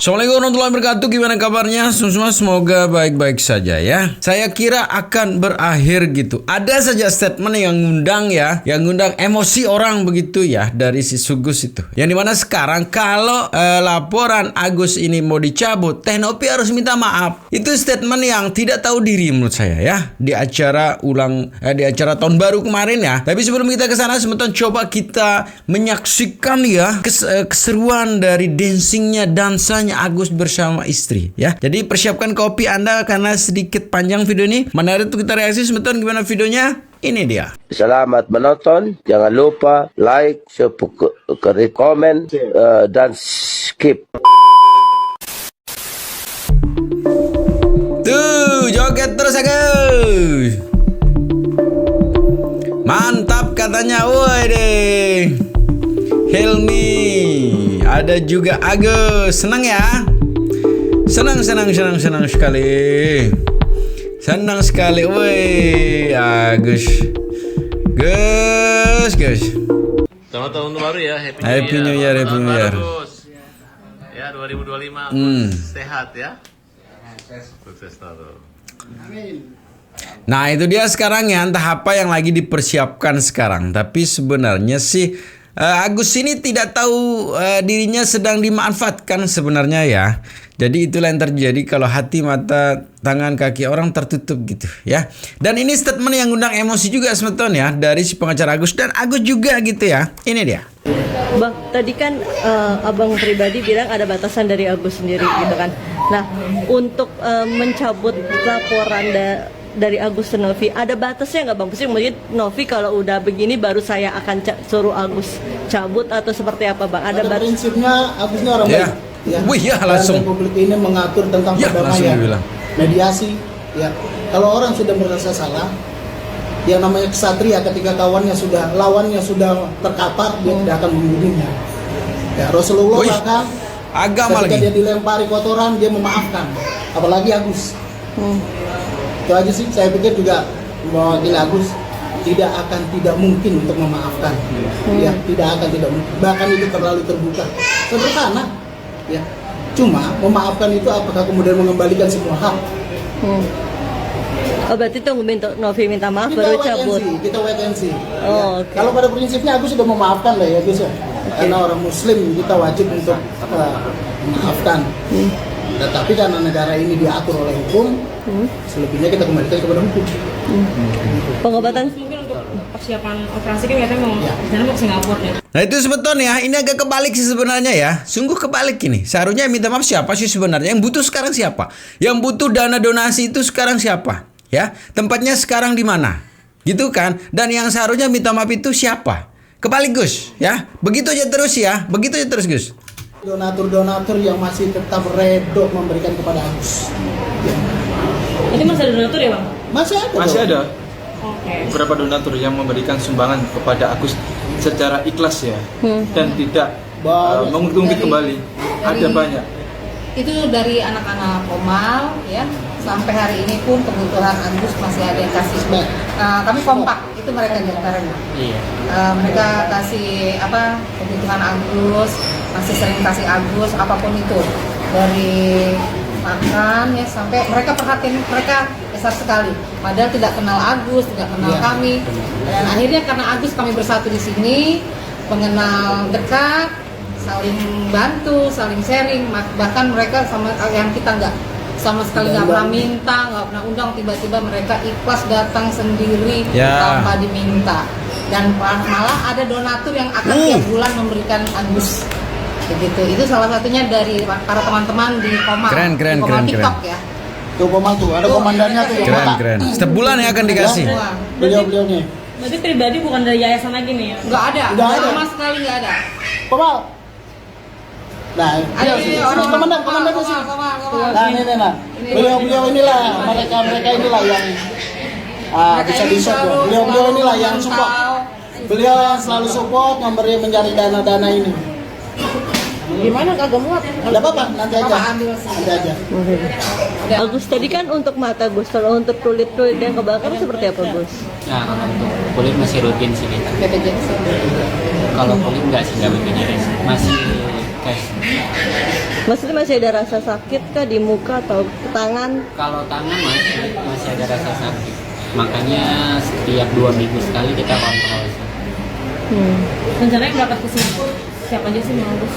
Assalamualaikum warahmatullahi wabarakatuh. Gimana kabarnya? Semua semoga baik-baik saja ya. Saya kira akan berakhir gitu. Ada saja statement yang ngundang ya, yang ngundang emosi orang begitu ya dari si Sugus itu. Yang dimana sekarang kalau laporan Agus ini mau dicabut, Teh Novi harus minta maaf. Itu statement yang tidak tahu diri menurut saya ya. Di acara di acara tahun baru kemarin ya. Tapi sebelum kita ke sana, sebentar coba kita menyaksikan ya keseruan dari dancingnya, dansanya Agus bersama istri ya. Jadi persiapkan kopi Anda karena sedikit panjang video ini. Menarik untuk kita reaksi sebentar gimana videonya. Ini dia. Selamat menonton. Jangan lupa like, subscribe, komen, dan skip. Tuh, joget terus Agus. Mantap katanya. Woi deh. Helmi, ada juga Agus. Senang ya? Senang sekali. Senang sekali. Woi, Agus. Gus. Selamat tahun baru ya, Happy New Year, Happy New Year. Ya, 2025 sehat ya. Sukses selalu. Nah, itu dia sekarang ya, entah apa yang lagi dipersiapkan sekarang. Tapi sebenarnya sih Agus ini tidak tahu dirinya sedang dimanfaatkan sebenarnya ya. Jadi itulah yang terjadi kalau hati, mata, tangan, kaki orang tertutup gitu ya. Dan ini statement yang ngundang emosi juga sebetulnya ya, dari si pengacara Agus dan Agus juga gitu ya. Ini dia. Bang, tadi kan abang pribadi bilang ada batasan dari Agus sendiri gitu kan. Nah, untuk mencabut laporan dari Agus ke Novi, ada batasnya nggak Bang? Maksudnya Novi kalau udah begini baru saya akan suruh Agus cabut atau seperti apa Bang? Ada prinsipnya Agus ini orang baik. Ya. Wih ya langsung. Dan Republik ini mengatur tentang Ya, perdamaian, mediasi. Ya, kalau orang sudah merasa salah, yang namanya kesatria ketika lawannya sudah terkapar, dia tidak akan membunuhnya. Ya, Rasulullah bahkan agama ketika lagi. dia dilempari kotoran, dia memaafkan. Apalagi Agus. Itu aja sih, saya pikir juga mewakili Agus tidak mungkin untuk memaafkan. Ya, tidak mungkin. Bahkan itu terlalu terbuka. Sederhana. Ya. Cuma memaafkan itu apakah kemudian mengembalikan semua hak? Oh, berarti tunggu Novi minta maaf baru cabut. Kita wait and see. Oh, ya. okay. Kalau pada prinsipnya Agus sudah memaafkan lah ya Gus ya. Karena orang Muslim kita wajib untuk memaafkan. Tetapi karena negara ini diatur oleh hukum, selebihnya kita kembalikan kepada hukum. Pengobatan mungkin untuk persiapan operasi kan katanya mau ke Singapura ya. Nah itu sebetulnya ini agak kebalik sih sebenarnya ya. Sungguh kebalik ini. Seharusnya yang minta maaf siapa sih sebenarnya? Yang butuh sekarang siapa? Yang butuh dana donasi itu sekarang siapa? Ya, tempatnya sekarang di mana? Gitu kan? Dan yang seharusnya minta maaf itu siapa? Kebalik Gus, ya. Begitu aja terus ya. Begitu aja terus Gus. Donatur yang masih tetap redo memberikan kepada Agus. Ya. Itu masih ada donatur ya Bang? Masih ada. Masih ada Oke. beberapa donatur yang memberikan sumbangan kepada Agus secara ikhlas ya, dan tidak mengungkit kembali. Ada banyak. Itu dari anak-anak Komal ya, sampai hari ini pun kebutuhan Agus masih ada yang kasih. Kami kompak, itu mereka diantaranya. Iya. Mereka kasih kebutuhan Agus, masih sering kasih Agus apapun itu, dari makan ya sampai mereka perhatian mereka besar sekali. Padahal tidak kenal Agus, tidak kenal kami. Dan akhirnya karena Agus kami bersatu di sini, mengenal dekat, saling bantu, saling sharing. Bahkan mereka sama yang kita nggak sama sekali nggak pernah minta, nggak pernah undang, tiba-tiba mereka ikhlas datang sendiri tanpa diminta. Dan malah ada donatur yang akan tiap bulan memberikan Agus. Begitu. Itu salah satunya dari para teman-teman di Komal. Keren. TikTok ya. Tuh Komal tuh, ada komandannya tuh. Keren. Setiap bulan ya akan dikasih. Beliau nih. Berarti pribadi bukan dari yayasan lagi nih ya? Nggak ada. Sama sekali nggak ada. Komal. Nah, Ada komandan di sini. Nah, ini nah. Beliau inilah mereka inilah yang bisa disupport. Beliau inilah yang support. Beliau yang selalu support mencari dana ini. Gimana kagak muat? Enggak apa-apa, nanti aja. Nanti aja. Agus tadi kan untuk mata Gus, kalau untuk kulit yang kebakar seperti apa Gus? Nah, untuk kulit masih rutin sih kita. BPJS. Kalau kulit enggak sih, enggak BPJS. Masih cash. Maksudnya masih ada rasa sakit kah di muka atau tangan? Kalau tangan masih ada rasa sakit. Makanya setiap 2 minggu sekali kita kontrol. Rencananya berapa kesini? Siapa aja sih mau Agus?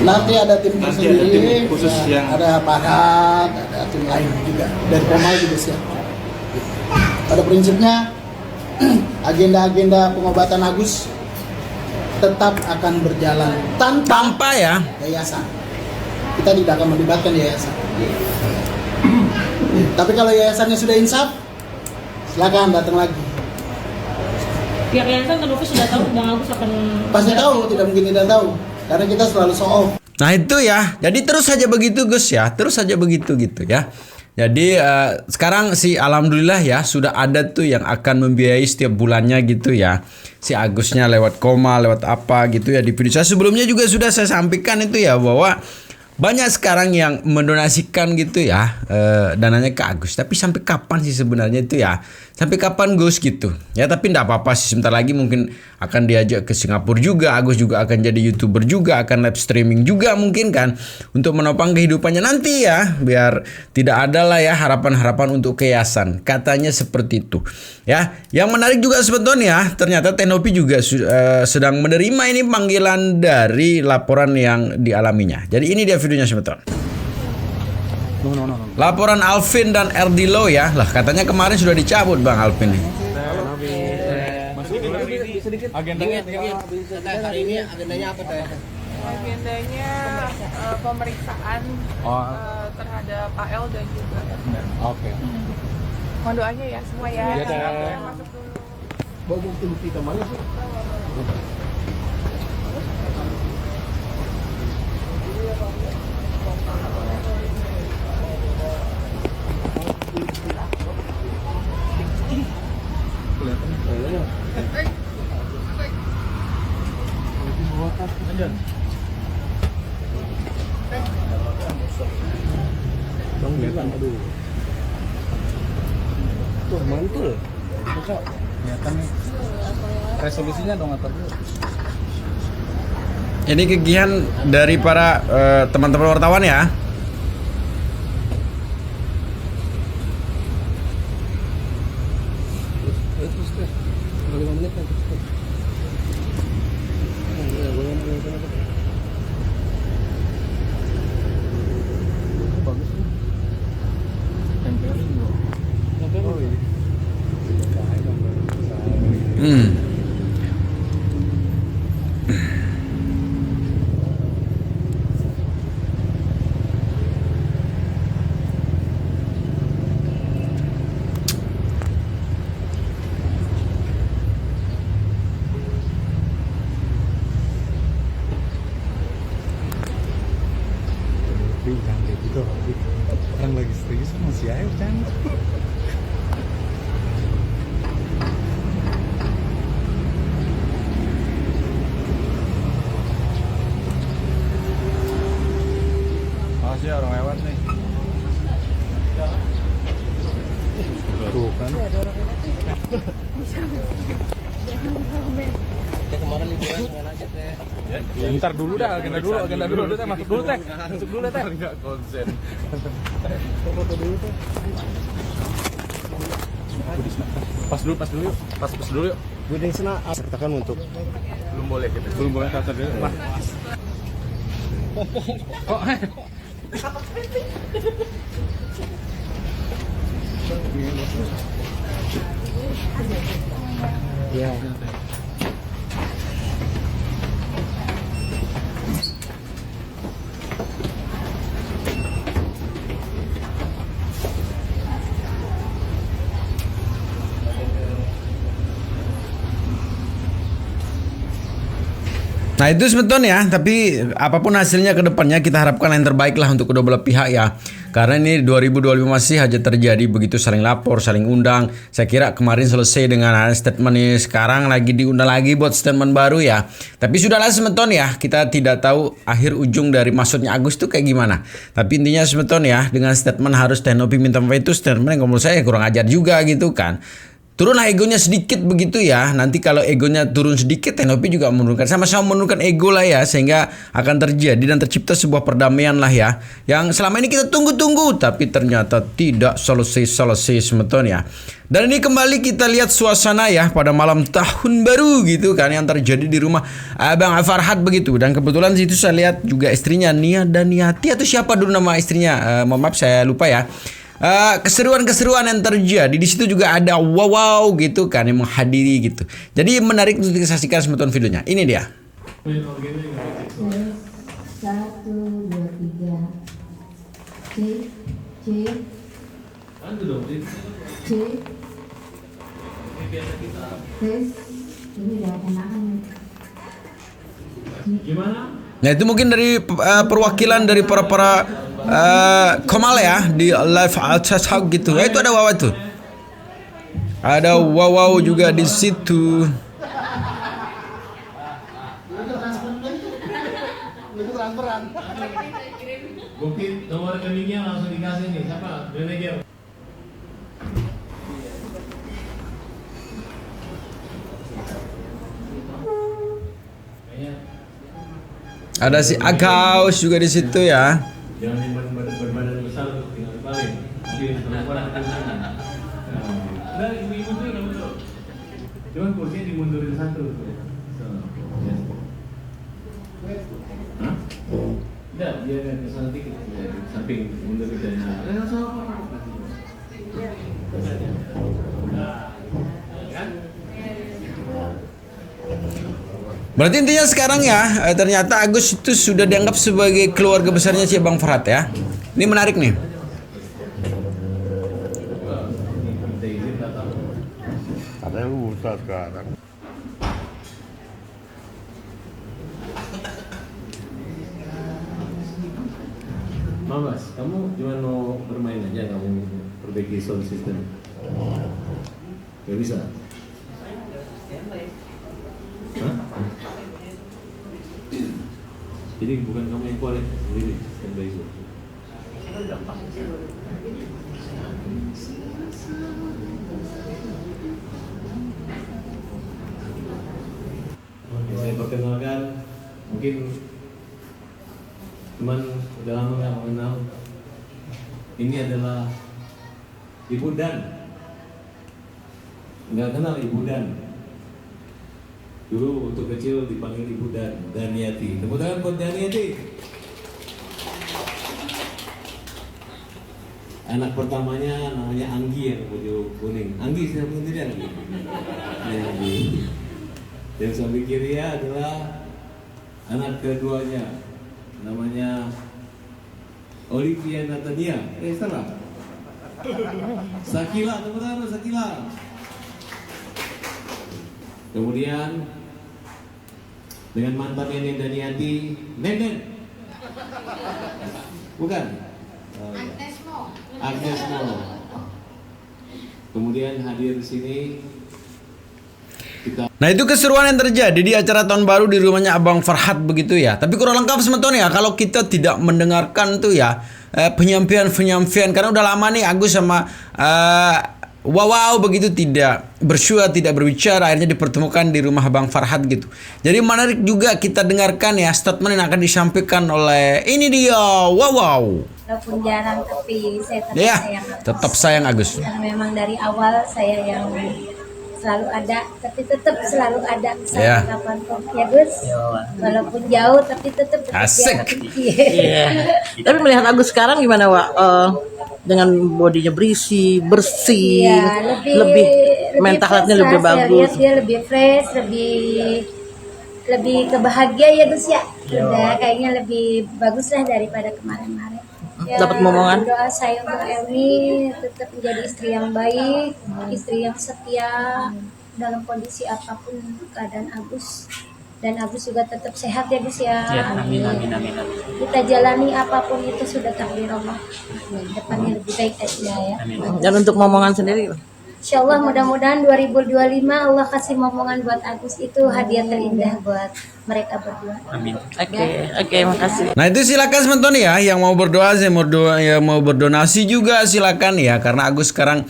Nanti ada tim Nanti ada tersendiri, tim khusus yang ada Pahat, ada tim lain juga. Dari Komal juga siap. Pada prinsipnya agenda-agenda pengobatan Agus tetap akan berjalan tanpa ya yayasan. Kita tidak akan melibatkan yayasan. Tapi kalau yayasannya sudah insaf, silakan datang lagi. Pihak yayasan Novi sudah tahu Bang Agus akan... Pasti tahu, tidak mungkin tidak tahu. Karena kita selalu show off. Nah itu ya, jadi terus saja begitu Gus ya, terus saja begitu gitu ya. Jadi sekarang sih alhamdulillah ya sudah ada tuh yang akan membiayai setiap bulannya gitu ya. Si Agusnya lewat Koma, lewat apa gitu ya. Di video saya sebelumnya juga sudah saya sampaikan itu ya bahwa banyak sekarang yang mendonasikan gitu ya dananya ke Agus. Tapi sampai kapan sih sebenarnya itu ya? Sampai kapan Gus gitu? Ya tapi enggak apa-apa sih, sebentar lagi mungkin akan diajak ke Singapura juga. Agus juga akan jadi YouTuber juga, akan live streaming juga mungkin kan, untuk menopang kehidupannya nanti ya, biar tidak ada lah ya harapan-harapan untuk yayasan. Katanya seperti itu. Ya, yang menarik juga sebetulnya ternyata Tenopi juga sedang menerima ini panggilan dari laporan yang dialaminya. Jadi ini dia videonya sebetulnya. Laporan Alvin dan Erdilo ya. Lah katanya kemarin sudah dicabut Bang Alvin nih. Agendanya hari ini agendanya apa teh? Agendanya pemeriksaan terhadap AL dan juga. Oke. Mohon doanya ya semua ya. Masuk dulu. Bawa bukti kita mana sih? Tuh mantul. Kelihatan nih. Resolusinya dong atur dulu. Ini kegiatan dari para teman-teman wartawan ya. Orang lagi serius masih aja bercanda. Masih orang lewat nih. Tuh kan. Kemarin liburan kemana aja teh? Ya, ntar dulu dah, agenda dulu teh, masuk dulu teh. Masuk dulu teh. Enggak konsen. Foto dulu teh. Pas dulu yuk. Pas dulu yuk. Gue di sana sertakan untuk belum boleh gitu. Belum boleh kata dulu. Mas. Kok ya. Nah itu sebetulnya, tapi apapun hasilnya ke depannya kita harapkan yang terbaik lah untuk kedua belah pihak ya. Karena ini 2025 masih aja terjadi begitu saling lapor, saling undang. Saya kira kemarin selesai dengan statement ini, sekarang lagi diundang lagi buat statement baru ya. Tapi sudahlah sebetulnya ya, kita tidak tahu akhir ujung dari maksudnya Agus tuh kayak gimana. Tapi intinya sebetulnya ya, dengan statement harus Tenopi minta maaf itu statement yang menurut saya kurang ajar juga gitu kan. turunlah egonya sedikit begitu ya. Nanti kalau egonya turun sedikit, Tenopi juga menurunkan, sama-sama menurunkan ego lah ya, sehingga akan terjadi dan tercipta sebuah perdamaian lah ya, yang selama ini kita tunggu-tunggu tapi ternyata tidak selesai semeton ya. Dan ini kembali kita lihat suasana ya pada malam tahun baru gitu kan, yang terjadi di rumah Abang Farhad begitu. Dan kebetulan situ saya lihat juga istrinya Nia dan Niati, atau siapa dulu nama istrinya, mohon maaf saya lupa ya. Keseruan-keseruan yang terjadi di situ juga ada wow gitu kan yang menghadiri gitu. Jadi menarik untuk disaksikan semeton videonya. Ini dia. 1, 2, 3. C. Ini udah enakan. Nah itu mungkin dari perwakilan dari para Komal ya di live chat gitu. Itu ada Wawa tuh. Ada Wawa juga di situ. Mungkin nomor rekeningnya langsung dikasih nih. Siapa? Manajer. Ada si Agaus juga di situ ya. Jangan berbadan besar untuk tinggal balik. Nah, ibu-ibu tuh udah betul. Cuman kursinya dimundurin satu. Hah? Enggak, dia kan kesana dikit. Samping mundur ke sana. Berarti intinya sekarang ya, ternyata Agus itu sudah dianggap sebagai keluarga besarnya si Bang Farhad ya. Ini menarik nih. Katanya lu usah sekarang. Mas, kamu cuma mau bermain aja, kamu perbaiki sound system. Gak bisa? Hah? Jadi bukan kamu yang kualit sendiri, standby itu. Saya perkenalkan, mungkin teman udah lama nggak mengenal. Ini adalah Ibu Dan. Nggak kenal Ibu Dan. Dulu untuk kecil dipanggil Ibu Daniati. Tepuk tangan buat Daniati. Anak pertamanya namanya Anggi yang baju kuning. Anggi sudah mengerti Anggi. Anggi. Yang samping kiri adalah anak keduanya, namanya Olivia Natania. Salah. Sakila, tepuk tangan Sakila. Kemudian dengan mantan Nenek Daniati, Nenen. Bukan? Agnes Mo. Kemudian hadir di sini kita. Nah itu keseruan yang terjadi di acara tahun baru di rumahnya Abang Farhad begitu ya. Tapi kurang lengkap semeton ya kalau kita tidak mendengarkan tuh ya penyampaian karena udah lama nih Agus sama Wow begitu tidak bersua, tidak berbicara, akhirnya dipertemukan di rumah Bang Farhad gitu. Jadi menarik juga kita dengarkan ya statement yang akan disampaikan oleh ini dia Wow. Walaupun jarang tapi saya tetap ya, sayang Agus. Tetap sayang Agus. Karena memang dari awal saya yang selalu ada, tapi tetap selalu ada Ya. kapanpun ya Gus. Walaupun jauh tapi tetap Asik. Tapi melihat Agus sekarang gimana Wak? Dengan bodinya berisi, bersih, Iya, lebih mental health-nya lebih fresh, saya bagus. lihat dia lebih fresh, lebih kebahagia ya Gus ya. Udah kayaknya lebih bagus lah daripada kemarin-kemarin. Ya, Dapat momongan? doa saya untuk Elmi tetap menjadi istri yang baik, istri yang setia dalam kondisi apapun keadaan Agus. Dan Agus juga tetap sehat ya Gus ya. Amin. Kita jalani apapun itu sudah takdir Allah. Depannya lebih baik aja ya. Dan untuk momongan sendiri, Insya Allah mudah-mudahan 2025 Allah kasih momongan buat Agus, itu hadiah terindah buat mereka berdua. Amin. Oke, makasih. Nah itu silakan teman-teman ya, yang mau berdoa, yang mau berdonasi juga silakan ya, karena Agus sekarang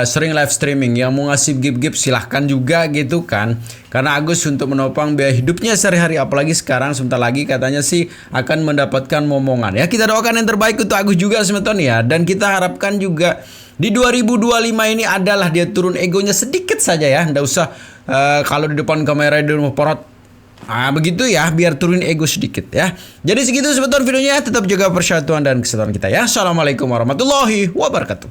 sering live streaming. Yang mau ngasih gift silahkan juga gitu kan, karena Agus untuk menopang biaya hidupnya sehari-hari, apalagi sekarang sebentar lagi katanya sih akan mendapatkan momongan ya. Kita doakan yang terbaik untuk Agus juga teman-teman ya, dan kita harapkan juga di 2025 ini adalah dia turun egonya sedikit saja ya, nggak usah kalau di depan kamera di rumah porot. Nah begitu ya, biar turunin ego sedikit ya. Jadi segitu sebentar videonya, tetap jaga persatuan dan kesatuan kita ya. Assalamualaikum warahmatullahi wabarakatuh.